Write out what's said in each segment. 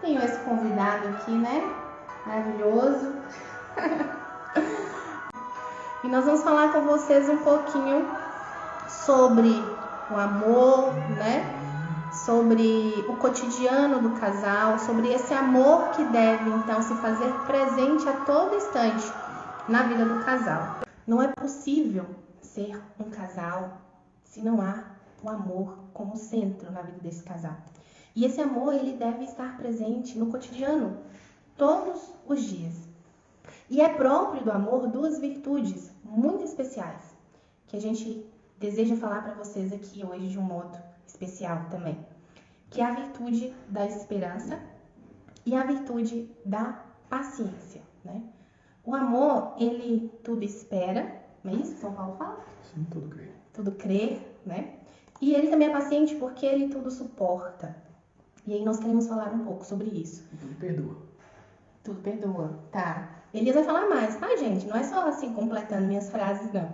tenho esse convidado aqui, né? Maravilhoso. E nós vamos falar com vocês um pouquinho sobre o amor, né? Sobre o cotidiano do casal, sobre esse amor que deve, então, se fazer presente a todo instante na vida do casal. Não é possível ser um casal se não há o amor como centro na vida desse casal. E esse amor, ele deve estar presente no cotidiano, todos os dias. E é próprio do amor duas virtudes muito especiais, que a gente deseja falar para vocês aqui hoje de um modo especial também, que é a virtude da esperança e a virtude da paciência, né? O amor, ele tudo espera, não é isso que São Paulo fala? Sim, tudo crê. Tudo crê, né? E ele também é paciente porque ele tudo suporta. E aí nós queremos falar um pouco sobre isso. Tudo perdoa. Tudo perdoa, tá. Elias vai falar mais, tá, gente? Não é só assim, completando minhas frases, não.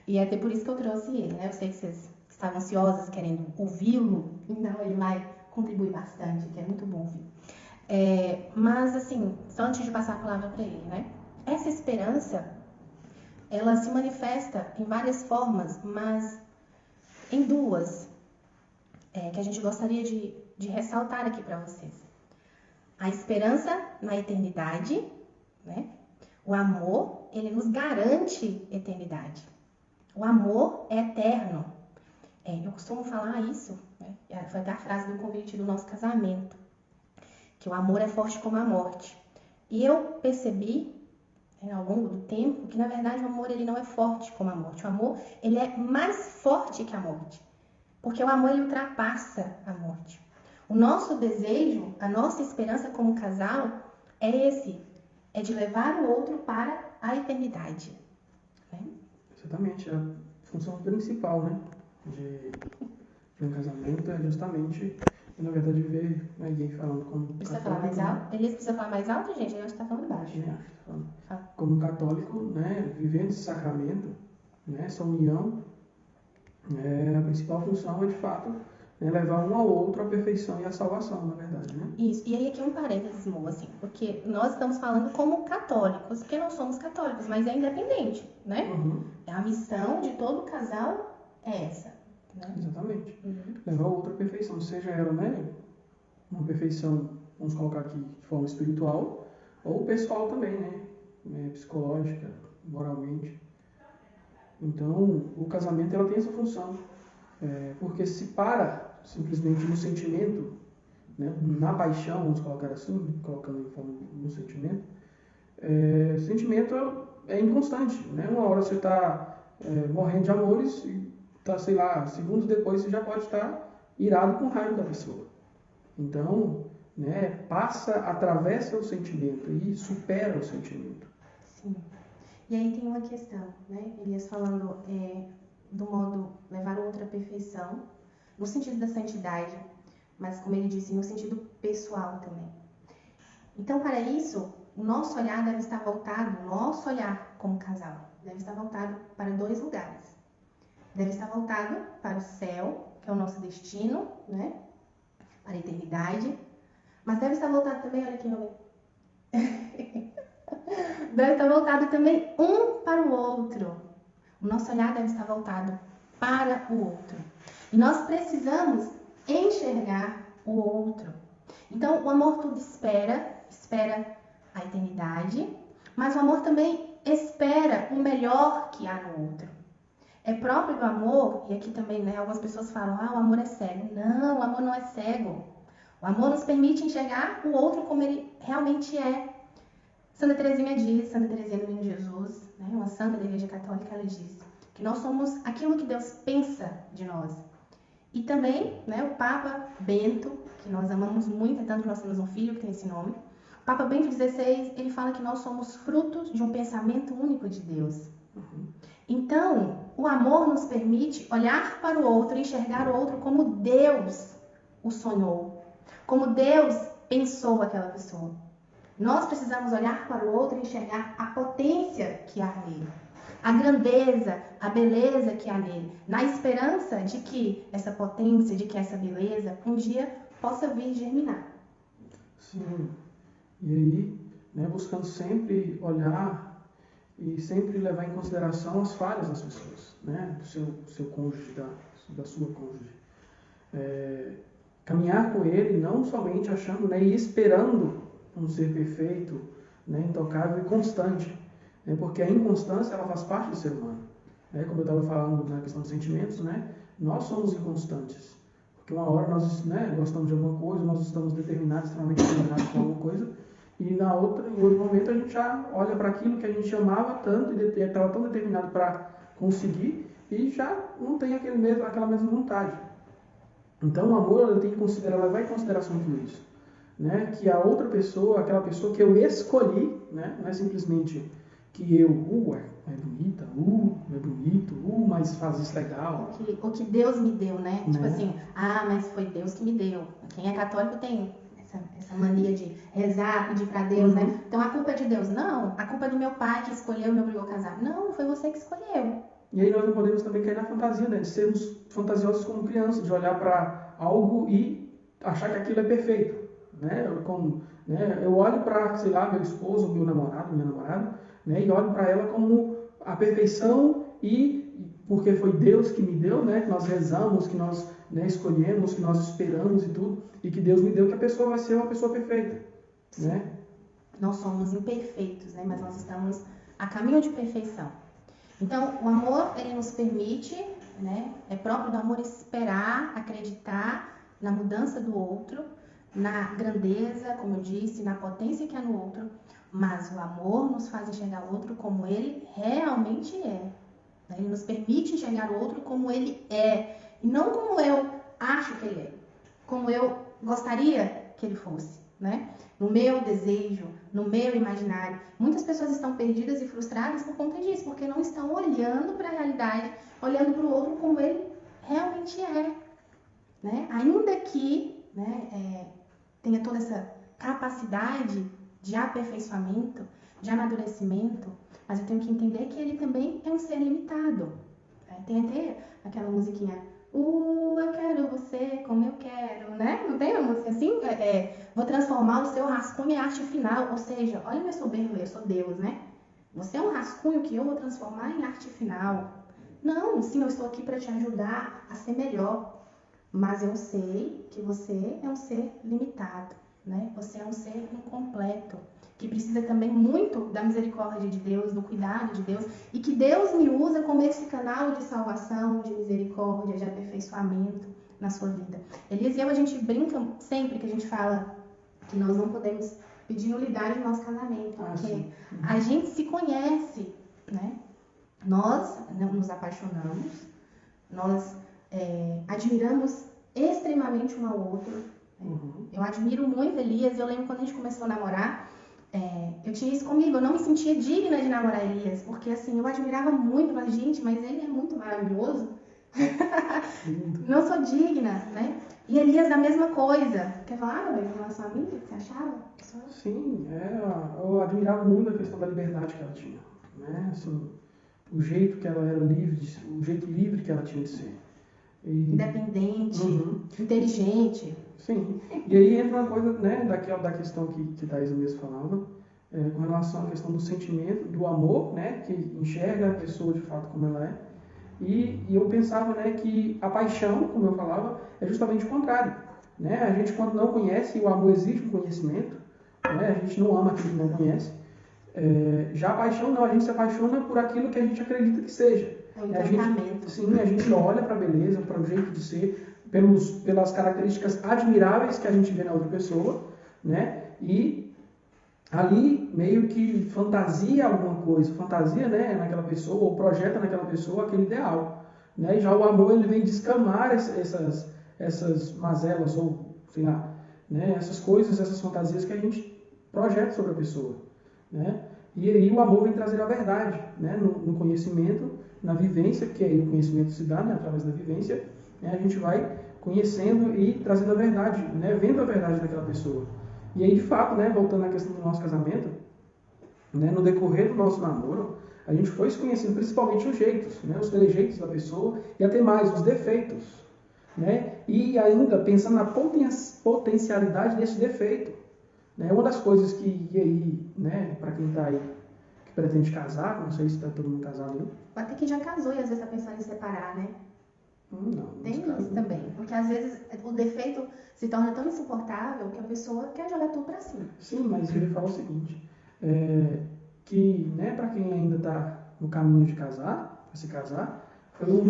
E é até por isso que eu trouxe ele, né? Eu sei que vocês estavam ansiosos, querendo ouvi-lo. Então, ele vai contribuir bastante, que é muito bom ouvir. Mas, assim, só antes de passar a palavra para ele, né? Essa esperança, ela se manifesta em várias formas, mas em duas, que a gente gostaria de ressaltar aqui para vocês. A esperança na eternidade, né? O amor, ele nos garante eternidade. O amor é eterno. Eu costumo falar isso, né? Foi até a frase do convite do nosso casamento, que o amor é forte como a morte. E eu percebi, ao longo do tempo, que na verdade o amor ele não é forte como a morte. O amor ele é mais forte que a morte, porque o amor ele ultrapassa a morte. O nosso desejo, a nossa esperança como casal é esse, é de levar o outro para a eternidade. Né? Exatamente, a função principal, né, de um casamento é justamente, na verdade, ver ninguém falando como Precisa católico. Falar mais alto? Elias precisa falar mais alto, gente? Eu acho que está falando baixo. Como católico, né, vivendo esse sacramento, né, essa união, a principal função é, de fato, levar um ao outro à perfeição e à salvação, na verdade, né? Isso. E aí aqui um parênteses, Mo, assim, porque nós estamos falando como católicos, porque nós somos católicos, mas é independente, né? Uhum. A missão de todo casal é essa, né? Exatamente. Levar o outro à perfeição, seja ela, né, uma perfeição, vamos colocar aqui, de forma espiritual, ou pessoal também, né, psicológica, moralmente. Então, o casamento ela tem essa função, porque se para simplesmente no sentimento, né, na paixão, vamos colocar assim, colocando em forma no sentimento, o sentimento é inconstante, né? Uma hora você está morrendo de amores e tá, sei lá, segundos depois você já pode estar irado com raiva da pessoa. Então, né, atravessa o sentimento e supera o sentimento. Sim. E aí tem uma questão, né? Elias falando do modo levar o outro à perfeição, no sentido da santidade, mas como ele disse, no sentido pessoal também. Então, para isso, o nosso olhar deve estar voltado, o nosso olhar como casal, deve estar voltado para dois lugares. Deve estar voltado para o céu, que é o nosso destino, né? Para a eternidade. Mas deve estar voltado também, olha aqui, deve estar voltado também um para o outro. O nosso olhar deve estar voltado para o outro. E nós precisamos enxergar o outro. Então, o amor tudo espera a eternidade, mas o amor também espera o melhor que há no outro. É próprio do amor, e aqui também, né, algumas pessoas falam, o amor é cego. Não, o amor não é cego. O amor nos permite enxergar o outro como ele realmente é. Santa Teresinha diz, Santa Teresinha do Menino Jesus, né, uma santa da Igreja Católica, ela diz que nós somos aquilo que Deus pensa de nós. E também, né, o Papa Bento, que nós amamos muito, tanto que nós temos um filho que tem esse nome, o Papa Bento XVI, ele fala que nós somos frutos de um pensamento único de Deus. Então, o amor nos permite olhar para o outro e enxergar o outro como Deus o sonhou, como Deus pensou aquela pessoa. Nós precisamos olhar para o outro e enxergar a potência que há nele, a grandeza, a beleza que há nele, na esperança de que essa potência, de que essa beleza um dia possa vir germinar. Sim. E aí, né, buscando sempre olhar e sempre levar em consideração as falhas das pessoas, né, do seu cônjuge, da sua cônjuge. Caminhar com ele não somente achando, né, e esperando um ser perfeito, né, intocável e constante, né, porque a inconstância ela faz parte do ser humano. Né, como eu estava falando na questão dos sentimentos, né, nós somos inconstantes. Porque uma hora nós, né, gostamos de alguma coisa, nós estamos extremamente determinados com alguma coisa, e em outro momento a gente já olha para aquilo que a gente amava tanto e estava tão determinado para conseguir e já não tem aquela mesma vontade. Então o amor tem que levar em consideração tudo isso. Né? Que a outra pessoa, aquela pessoa que eu escolhi, né? Não é simplesmente que eu, é bonita, é bonito, mas faz isso legal. O que Deus me deu, né? Tipo assim, mas foi Deus que me deu. Quem é católico tem essa mania de rezar, pedir pra Deus, né? Então a culpa é de Deus. Não, a culpa é do meu pai que escolheu e me obrigou a casar. Não, foi você que escolheu. E aí nós não podemos também cair na fantasia, né? De sermos fantasiosos como crianças, de olhar para algo e achar que aquilo é perfeito. Né? Eu olho para, sei lá, meu esposo, meu namorado, minha namorada, né? E olho para ela como a perfeição e porque foi Deus que me deu, né? Que nós rezamos, que nós, né, escolhemos, que nós esperamos e tudo, e que Deus me deu, que a pessoa vai ser uma pessoa perfeita. Né? Nós somos imperfeitos, né? Mas nós estamos a caminho de perfeição. Então, o amor, ele nos permite, né? É próprio do amor esperar, acreditar na mudança do outro, na grandeza, como eu disse, na potência que há no outro, mas o amor nos faz enxergar o outro como ele realmente é. Ele nos permite enxergar o outro como ele é, e não como eu acho que ele é, como eu gostaria que ele fosse, né? No meu desejo, no meu imaginário. Muitas pessoas estão perdidas e frustradas por conta disso, porque não estão olhando para a realidade, olhando para o outro como ele realmente é, né? Ainda que, né, tenha toda essa capacidade de aperfeiçoamento, de amadurecimento, mas eu tenho que entender que ele também é um ser limitado. Tem até aquela musiquinha, eu quero você como eu quero, né? Não tem uma música assim? Vou transformar o seu rascunho em arte final, ou seja, olha minha soberba, eu sou Deus, né? Você é um rascunho que eu vou transformar em arte final. Não, sim, eu estou aqui para te ajudar a ser melhor. Mas eu sei que você é um ser limitado, né? Você é um ser incompleto, que precisa também muito da misericórdia de Deus, do cuidado de Deus, e que Deus me usa como esse canal de salvação, de misericórdia, de aperfeiçoamento na sua vida. Elias e eu, a gente brinca sempre que a gente fala que nós não podemos pedir nulidade no nosso casamento, porque a gente se conhece, né? Nós nos apaixonamos, nós admiramos extremamente um ao outro. Eu admiro muito Elias. Eu lembro quando a gente começou a namorar, eu tinha isso comigo. Eu não me sentia digna de namorar Elias, porque assim, eu admirava muito a gente, mas ele é muito maravilhoso. Não sou digna, né? E Elias da mesma coisa. Quer falar, Gabriel, em relação a mim? O que você achava? Sim, eu admirava muito a questão da liberdade que ela tinha, né? Assim, o jeito que ela era livre, o jeito livre que ela tinha de ser. Independente, inteligente. Sim. E aí entra uma coisa, né, da questão que Thaís mesmo falava, com relação à questão do sentimento, do amor, né, que enxerga a pessoa de fato como ela é. E eu pensava, né, que a paixão, como eu falava, é justamente o contrário. Né? A gente, quando não conhece, o amor exige um conhecimento, né? A gente não ama aquilo que não conhece. Já a paixão não, a gente se apaixona por aquilo que a gente acredita que seja. A gente olha para a beleza, para o jeito de ser, pelas características admiráveis que a gente vê na outra pessoa, né? E ali meio que fantasia alguma coisa, né, naquela pessoa, ou projeta naquela pessoa aquele ideal. Né? E já o amor ele vem descamar essas mazelas, ou sei lá, né, essas coisas, essas fantasias que a gente projeta sobre a pessoa. Né? E aí o amor vem trazer a verdade, né, no conhecimento, na vivência, que aí o conhecimento se dá, né, através da vivência, né, a gente vai conhecendo e trazendo a verdade, né, vendo a verdade daquela pessoa. E aí, de fato, né, voltando à questão do nosso casamento, né, no decorrer do nosso namoro, a gente foi se conhecendo principalmente os jeitos, né, os trejeitos da pessoa e até mais os defeitos. né? E ainda pensando na potencialidade desse defeito, né? Uma das coisas que, e aí, né, para quem está aí, que pretende casar, não sei se está todo mundo casado aí. Mas tem quem já casou e às vezes está pensando em separar, né? Não, Tem nesse caso, isso também, porque às vezes o defeito se torna tão insuportável que a pessoa quer jogar tudo pra cima. Sim, mas eu ia falar o seguinte, que, né, para quem ainda está no caminho de casar, para se casar, foi um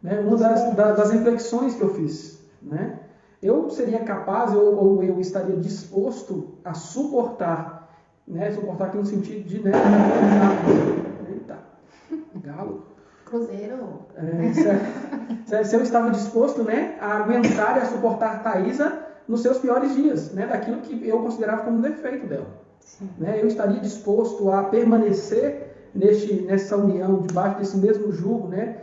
né, uma das reflexões que eu fiz, né? Eu seria capaz ou eu estaria disposto a suportar, né? Suportar aqui no sentido de, né? Eita, galo. Cruzeiro. Se eu estava disposto, né, a aguentar e a suportar Thaisa nos seus piores dias, né? Daquilo que eu considerava como defeito dela. Né? Eu estaria disposto a permanecer nessa união, debaixo desse mesmo jugo, né?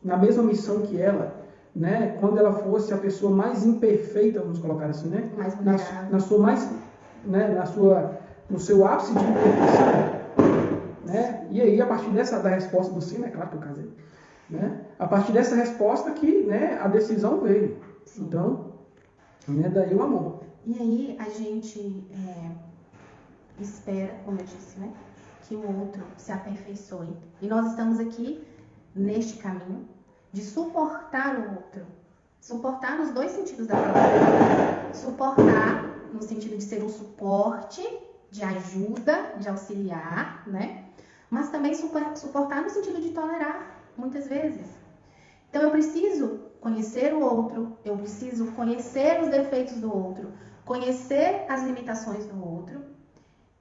Na mesma missão que ela, né? Quando ela fosse a pessoa mais imperfeita, vamos colocar assim, né? Mais na sua mais, né? No seu ápice de imperfeição, né? E aí a partir da resposta do sim, né? Claro que eu casei, né? A partir dessa resposta que, né? A decisão veio. Sim. Então, né? Daí o amor. E aí a gente espera, como eu disse, né? Que o outro se aperfeiçoe. E nós estamos aqui neste caminho de suportar o outro. Suportar nos dois sentidos da palavra. Suportar no sentido de ser um suporte, de ajuda, de auxiliar, né? Mas também suportar no sentido de tolerar, muitas vezes. Então eu preciso conhecer o outro, eu preciso conhecer os defeitos do outro, conhecer as limitações do outro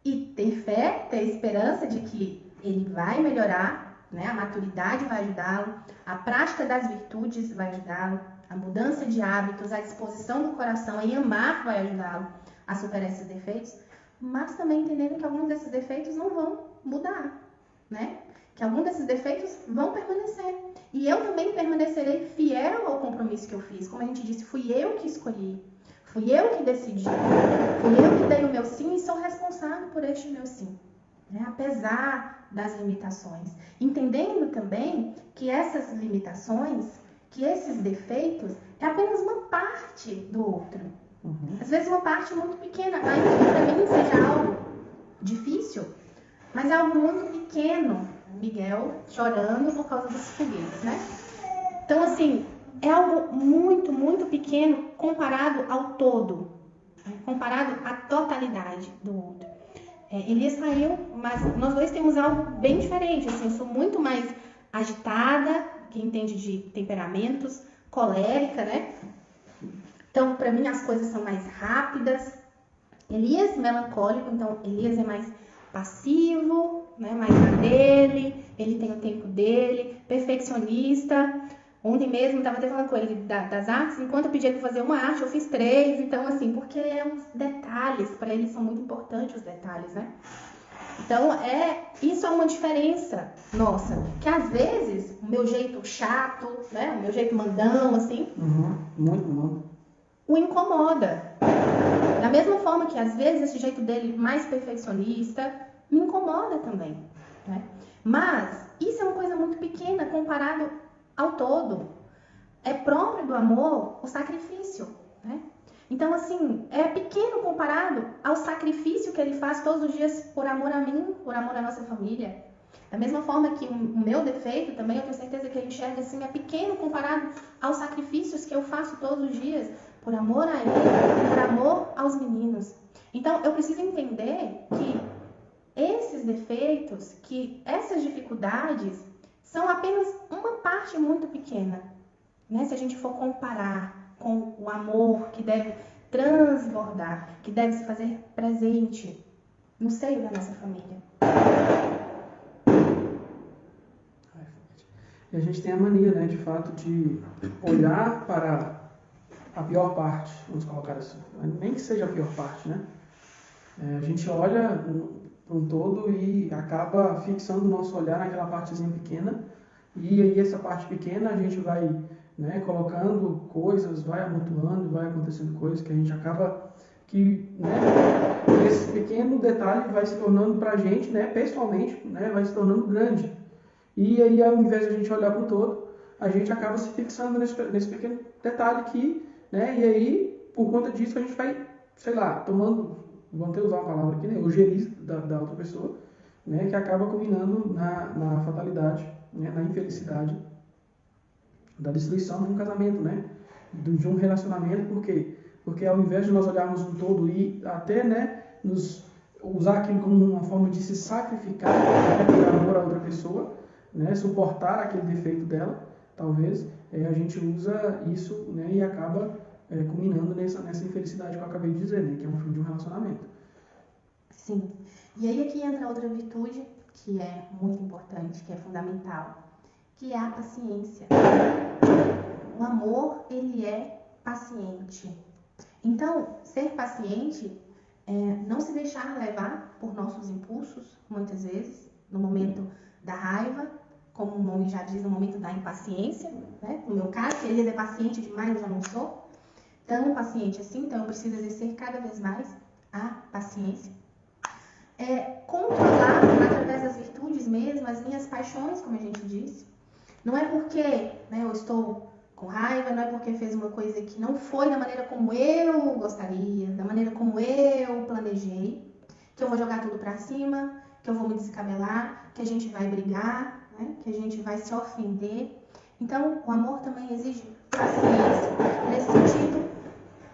e ter fé, ter esperança de que ele vai melhorar, né? A maturidade vai ajudá-lo, a prática das virtudes vai ajudá-lo, a mudança de hábitos, a disposição do coração em amar vai ajudá-lo a superar esses defeitos, mas também entendendo que alguns desses defeitos não vão mudar, né? Que alguns desses defeitos vão permanecer. E eu também permanecerei fiel ao compromisso que eu fiz. Como a gente disse, fui eu que escolhi, fui eu que decidi, fui eu que dei o meu sim e sou responsável por este meu sim, né? Apesar das limitações. Entendendo também que essas limitações, que esses defeitos, é apenas uma parte do outro. Às vezes uma parte muito pequena, ainda que para mim seja algo difícil, mas é algo muito pequeno. Miguel chorando por causa dos foguetes, né? Então, assim, é algo muito, muito pequeno comparado ao todo, né? Comparado à totalidade do outro. Elias saiu, mas nós dois temos algo bem diferente. Assim, eu sou muito mais agitada, quem entende de temperamentos, colérica, né? Então, para mim, as coisas são mais rápidas. Elias, melancólico, então Elias é mais passivo, né, mais na dele, ele tem o tempo dele, perfeccionista. Ontem mesmo estava até falando com ele das artes, enquanto eu pedia para fazer uma arte, eu fiz 3, então assim, porque é uns detalhes, para ele são muito importantes os detalhes, né? Então, isso é uma diferença nossa, que às vezes o meu jeito chato, né, o meu jeito mandão, assim, muito o incomoda. Da mesma forma que às vezes esse jeito dele mais perfeccionista me incomoda também, né? Mas isso é uma coisa muito pequena comparado ao todo. É próprio do amor o sacrifício, né? Então, assim, é pequeno comparado ao sacrifício que ele faz todos os dias por amor a mim, por amor à nossa família. Da mesma forma que o meu defeito também, eu tenho certeza que ele enxerga assim, é pequeno comparado aos sacrifícios que eu faço todos os dias por amor a ele, por amor aos meninos. Então, eu preciso entender que esses defeitos, que essas dificuldades são apenas uma parte muito pequena, né? Se a gente for comparar com o amor que deve transbordar, que deve se fazer presente no seio da nossa família. E a gente tem a mania, né, de fato, de olhar para a pior parte, vamos colocar assim, nem que seja a pior parte, né? A gente olha para um todo e acaba fixando o nosso olhar naquela partezinha pequena, e aí essa parte pequena a gente vai, né, colocando coisas, vai amontoando, vai acontecendo coisas que a gente acaba que, né, esse pequeno detalhe vai se tornando para a gente, né, pessoalmente, né, vai se tornando grande. E aí, ao invés de a gente olhar para o todo, a gente acaba se fixando nesse pequeno detalhe aqui, né? E aí, por conta disso, a gente vai, sei lá, tomando, vamos ter que usar uma palavra aqui, né? O gerir da outra pessoa, né? Que acaba culminando na fatalidade, né? Na infelicidade, da destruição de um casamento, né? De um relacionamento, por quê? Porque ao invés de nós olharmos um todo e até, né, usar aquilo como uma forma de se sacrificar, né, por amor a outra pessoa, né, suportar aquele defeito dela, talvez, a gente usa isso, né, e acaba culminando nessa infelicidade que eu acabei de dizer, né, que é um fim de um relacionamento. Sim. E aí aqui entra outra virtude que é muito importante, que é fundamental, que é a paciência. O amor, ele é paciente. Então, ser paciente é não se deixar levar por nossos impulsos, muitas vezes, no momento da raiva, como o nome já diz, no momento da impaciência, né? No meu caso, que às vezes é paciente demais, eu já não sou tão paciente assim, então eu preciso exercer cada vez mais a paciência. Controlar, através das virtudes mesmo, as minhas paixões, como a gente disse. Não é porque, né, eu estou com raiva, não é porque fez uma coisa que não foi da maneira como eu gostaria, da maneira como eu planejei, que eu vou jogar tudo pra cima, que eu vou me descabelar, que a gente vai brigar, né, que a gente vai se ofender. Então, o amor também exige paciência, nesse sentido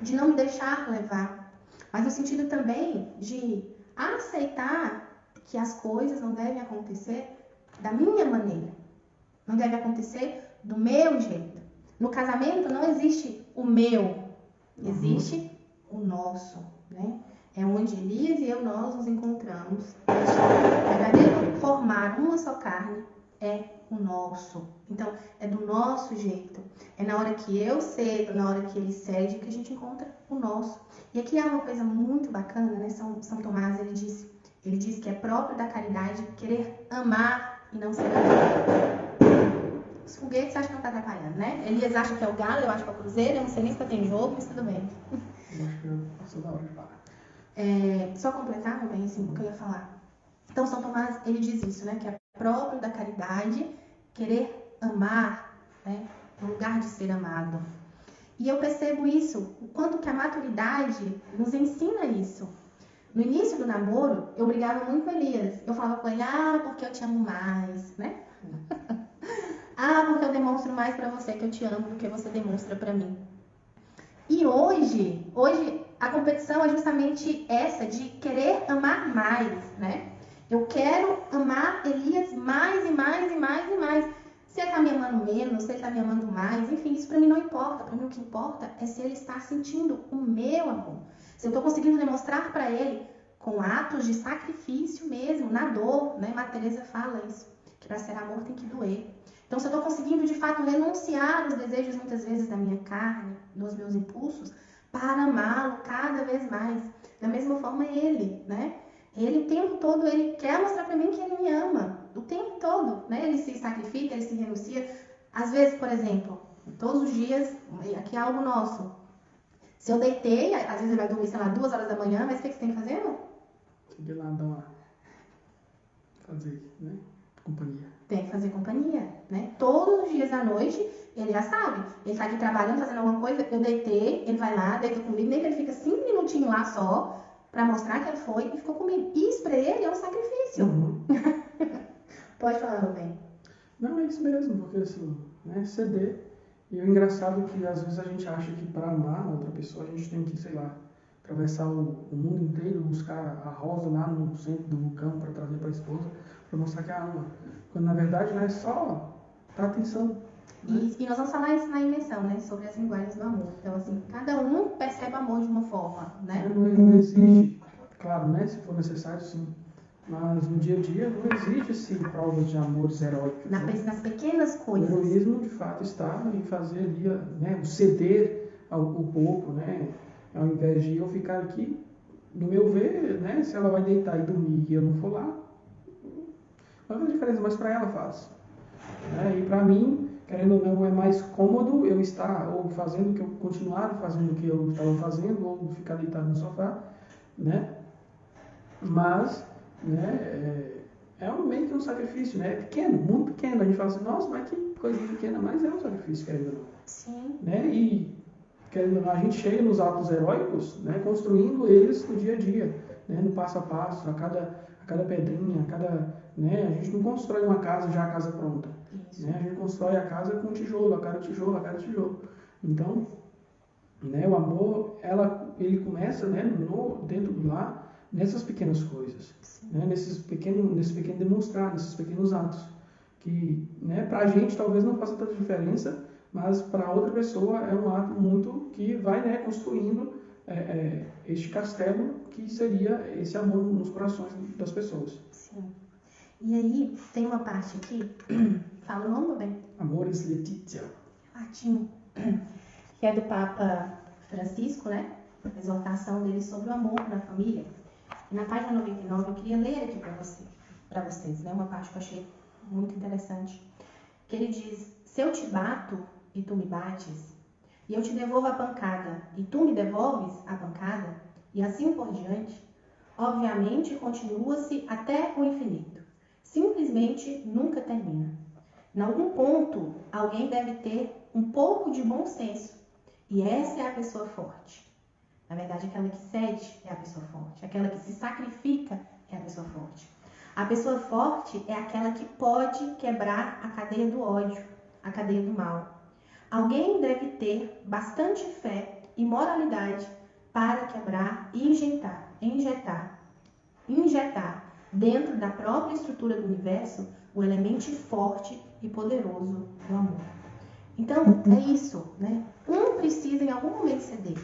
de não me deixar levar, mas no sentido também de aceitar que as coisas não devem acontecer da minha maneira, não deve acontecer do meu jeito. No casamento não existe o meu, existe o nosso, né? É onde Elias e eu, nós nos encontramos. O verdadeiro formar uma só carne é o nosso. Então, é do nosso jeito. É na hora que eu cedo, na hora que ele cede, que a gente encontra o nosso. E aqui há uma coisa muito bacana, né? São Tomás, ele diz que é próprio da caridade querer amar e não ser amado. Os foguetes acham que não tá atrapalhando, né? Elias acha que é o galo, eu acho que é o cruzeiro, eu não sei nem se tá tendo jogo, mas tudo bem. Eu acho que passou da hora de parar. Só completar, meu bem, assim, o que eu ia falar. Então, São Tomás, ele diz isso, né? Que é próprio da caridade querer amar, né? No lugar de ser amado. E eu percebo isso, o quanto que a maturidade nos ensina isso. No início do namoro, eu brigava muito com Elias. Eu falava com ele, porque eu te amo mais, né? Porque eu demonstro mais pra você que eu te amo do que você demonstra pra mim. E hoje a competição é justamente essa, de querer amar mais, né? Eu quero amar Elias mais e mais e mais e mais. Se ele tá me amando menos, se ele tá me amando mais, enfim, isso pra mim não importa. Pra mim o que importa é se ele está sentindo o meu amor. Se eu tô conseguindo demonstrar pra ele com atos de sacrifício mesmo, na dor, né? Madre Teresa fala isso, que pra ser amor tem que doer. Então, se eu estou conseguindo, de fato, renunciar aos desejos, muitas vezes, da minha carne, dos meus impulsos, para amá-lo cada vez mais. Da mesma forma, ele, né? Ele, o tempo todo, ele quer mostrar para mim que ele me ama. O tempo todo, né? Ele se sacrifica, ele se renuncia. Às vezes, por exemplo, todos os dias, aqui é algo nosso. Se eu deitei, às vezes ele vai dormir, sei lá, 2 horas da manhã, mas o que você tem que fazer, amor? Tem que ir lá dar uma... fazer, né? Companhia. Tem que fazer companhia, né? Todos os dias à noite, ele já sabe. Ele tá aqui trabalhando, fazendo alguma coisa, eu deitei, ele vai lá, deita comigo, nem que ele fica 5 minutinhos lá só, pra mostrar que ele foi e ficou comigo. Isso pra ele é um sacrifício. Pode falar, meu bem. Não, é isso mesmo, porque assim, né, ceder. E o engraçado é que às vezes a gente acha que para amar outra pessoa a gente tem que, sei lá, atravessar o mundo inteiro, buscar a rosa lá no centro do vulcão para trazer para a esposa, para mostrar que a ama. Quando na verdade não é só dar atenção. Né? E nós vamos falar isso na invenção, né? Sobre as linguagens do amor. Então, assim, cada um percebe o amor de uma forma, né? Não existe, claro, né? Se for necessário, sim. Mas no dia a dia não existe assim, provas de amores heróicos. Nas pequenas coisas. O heroísmo, de fato, está em fazer ali, né, o ceder o pouco, né? Ao invés de eu ficar aqui, no meu ver, né? Se ela vai deitar e dormir e eu não for lá, não faz diferença, mas para ela faz. Né? E para mim, querendo ou não, é mais cômodo eu estar ou fazendo o que eu continuar fazendo o que eu estava fazendo, ou ficar deitado no sofá, né? Mas, né, é meio que um sacrifício, né? É pequeno, muito pequeno. A gente fala assim, nossa, mas que coisinha pequena, mas é um sacrifício, querendo ou não. Sim. Né? E querendo ou não, a gente chega nos atos heróicos, né? Construindo eles no dia a dia, né? No passo a passo, a cada pedrinha, né? A gente não constrói uma casa já a casa pronta. Né? A gente constrói a casa com tijolo, a cada tijolo, a cada tijolo. Então, né? O amor, ele começa, né? Dentro do lar, nessas pequenas coisas, né? nesse pequeno demonstrar, nesses pequenos atos, que, né? Para a gente talvez não faça tanta diferença, mas para outra pessoa é um ato muito que vai, né? Construindo este castelo que seria esse amor nos corações das pessoas. Sim. E aí tem uma parte aqui, fala o nome, bem? Amoris Laetitia. Latim. Que é do Papa Francisco, né? A exortação dele sobre o amor na família. E na página 99, eu queria ler aqui para vocês, né? Uma parte que eu achei muito interessante. Que ele diz: se eu te bato e tu me bates, e eu te devolvo a pancada e tu me devolves a pancada, e assim por diante, obviamente continua-se até o infinito. Simplesmente nunca termina. Em algum ponto, alguém deve ter um pouco de bom senso. E essa é a pessoa forte. Na verdade, aquela que cede é a pessoa forte. Aquela que se sacrifica é a pessoa forte. A pessoa forte é aquela que pode quebrar a cadeia do ódio, a cadeia do mal. Alguém deve ter bastante fé e moralidade para quebrar e injetar dentro da própria estrutura do universo o elemento forte e poderoso do amor. Então, é isso, né? Um precisa em algum momento ceder.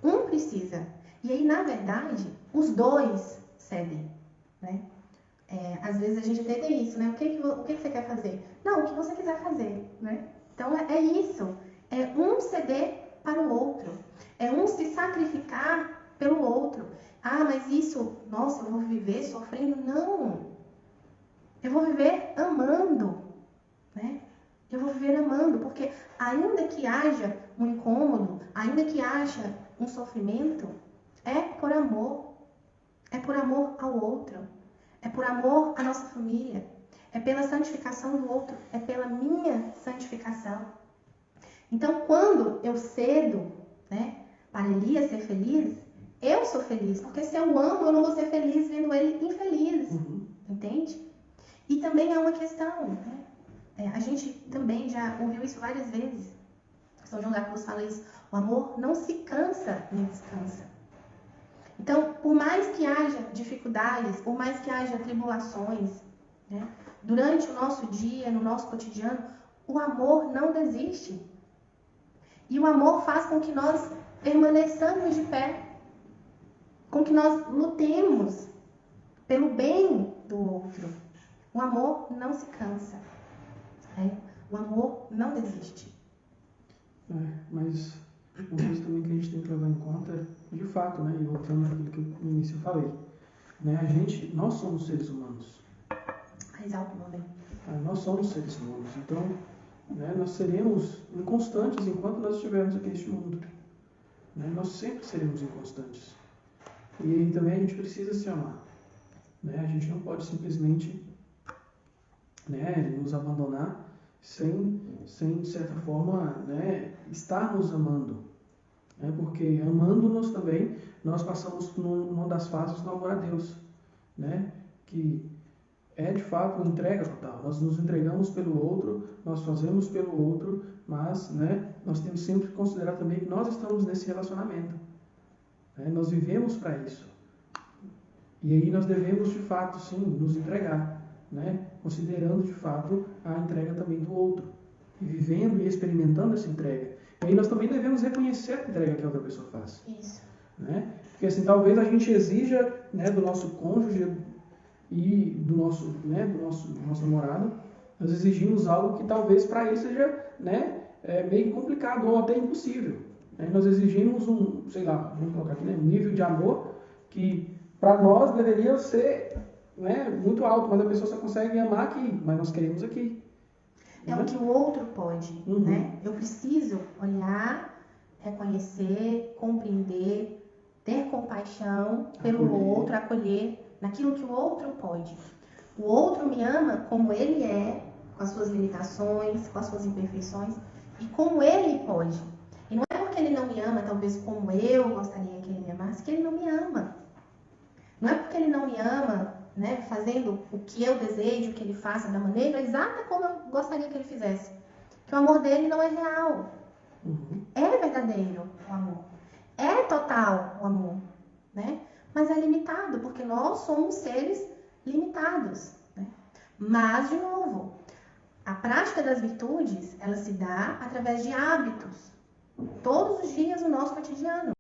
Um precisa. E aí, na verdade, os dois cedem, né? Às vezes a gente até tem isso, né? O que você quer fazer? Não, o que você quiser fazer, né? Então, é isso. É um ceder para o outro. É um se sacrificar pelo outro. Ah, mas isso, nossa, eu vou viver sofrendo? Não. Eu vou viver amando, né? Eu vou viver amando, porque ainda que haja um incômodo, ainda que haja um sofrimento, é por amor. É por amor ao outro. É por amor à nossa família. É pela santificação do outro. É pela minha santificação. Então, quando eu cedo, né, para Elias ser feliz, eu sou feliz. Porque se eu amo, eu não vou ser feliz vendo ele infeliz. Entende? E também há uma questão, né? A gente também já ouviu isso várias vezes. São João da Cruz fala isso. O amor não se cansa nem descansa. Então, por mais que haja dificuldades, por mais que haja tribulações, né, durante o nosso dia, no nosso cotidiano, o amor não desiste. E o amor faz com que nós permaneçamos de pé, com que nós lutemos pelo bem do outro. O amor não se cansa. O amor não desiste. Mas uma coisa também que a gente tem que levar em conta, de fato, né, e voltando àquilo que no início eu falei, né, nós somos seres humanos. Mais alto, também. Nós somos seres humanos, então, né, nós seremos inconstantes enquanto nós estivermos aqui neste mundo. Né, nós sempre seremos inconstantes. E aí também a gente precisa se amar. Né, a gente não pode simplesmente, né, nos abandonar sem de certa forma, né, estar nos amando. Né, porque amando-nos também, nós passamos por uma das fases do amor a Deus. Né, que é de fato uma entrega total. Nós nos entregamos pelo outro, nós fazemos pelo outro, mas, né, nós temos sempre que considerar também que nós estamos nesse relacionamento. Né, nós vivemos para isso. E aí nós devemos, de fato, sim, nos entregar. Né, considerando, de fato, a entrega também do outro. E vivendo e experimentando essa entrega. E aí nós também devemos reconhecer a entrega que a outra pessoa faz. Isso. Né? Porque assim, talvez a gente exija, né, do nosso cônjuge e do nosso namorado, nós exigimos algo que talvez para ele seja, né, meio complicado ou até impossível. Né? Nós exigimos vamos colocar aqui, né, um nível de amor que para nós deveria ser, né, muito alto, mas a pessoa só consegue amar aqui, mas nós queremos aqui. É o que o outro pode, né? Eu preciso olhar, reconhecer, compreender, ter compaixão pelo outro, acolher, naquilo que o outro pode. O outro me ama como ele é, com as suas limitações, com as suas imperfeições, e como ele pode. E não é porque ele não me ama, talvez como eu gostaria que ele me amasse, que ele não me ama. Não é porque ele não me ama, né, fazendo o que eu desejo que ele faça da maneira exata como eu gostaria que ele fizesse. Que o amor dele não é real. É verdadeiro o amor. É total o amor, né? Mas é limitado, porque nós somos seres limitados, né? Mas, de novo, a prática das virtudes, ela se dá através de hábitos. Todos os dias no nosso cotidiano.